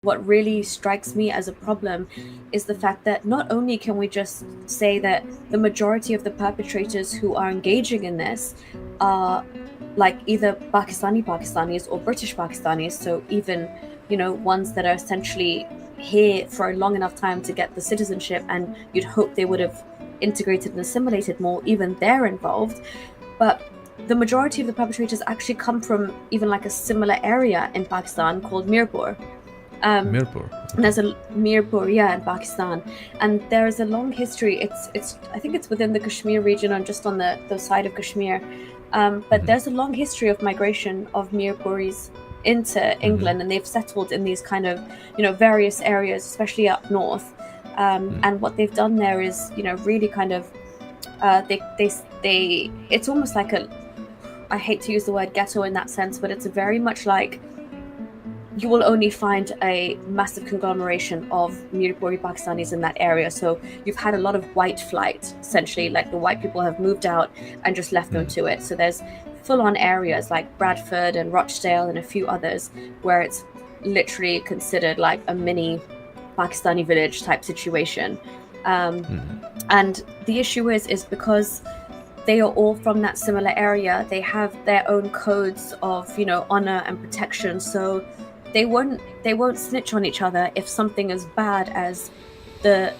what really strikes me as a problem is the fact that not only can we just say that the majority of the perpetrators who are engaging in this are like either Pakistanis or British Pakistanis, so even, ones that are essentially here for a long enough time to get the citizenship, and you'd hope they would have integrated and assimilated more, even they're involved. But the majority of the perpetrators actually come from even like a similar area in Pakistan called Mirpur. Mirpur. And there's a Mirpur, yeah, in Pakistan, and there is a long history. It's I think it's within the Kashmir region, or just on the side of Kashmir. But there's a long history of migration of Mirpuris into England, and they've settled in these kind of various areas, especially up north. And what they've done there is really kind of they it's almost like I hate to use the word ghetto in that sense, but it's very much like you will only find a massive conglomeration of Mirpuri Pakistanis in that area. So you've had a lot of white flight, essentially, like the white people have moved out and just left them to it. So there's full-on areas like Bradford and Rochdale and a few others where it's literally considered like a mini Pakistani village type situation. And the issue is because they are all from that similar area, they have their own codes of honor and protection. So they won't snitch on each other if something as bad as the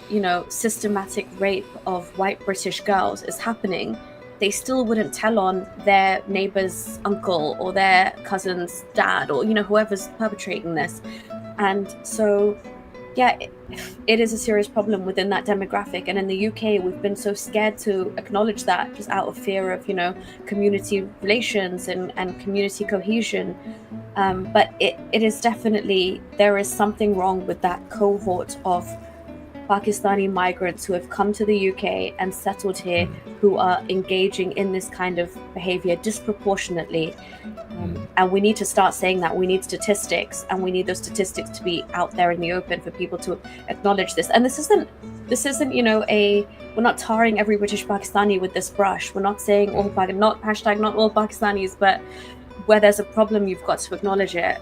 systematic rape of white British girls is happening. They still wouldn't tell on their neighbor's uncle or their cousin's dad, or whoever's perpetrating this. And so yeah, it is a serious problem within that demographic. And in the UK, we've been so scared to acknowledge that, just out of fear of community relations and community cohesion. But it is definitely, there is something wrong with that cohort of Pakistani migrants who have come to the UK and settled here, who are engaging in this kind of behavior disproportionately. And we need to start saying that. We need statistics, and we need those statistics to be out there in the open for people to acknowledge this. And this isn't we're not tarring every British Pakistani with this brush. We're not saying not all Pakistanis, but where there's a problem, you've got to acknowledge it.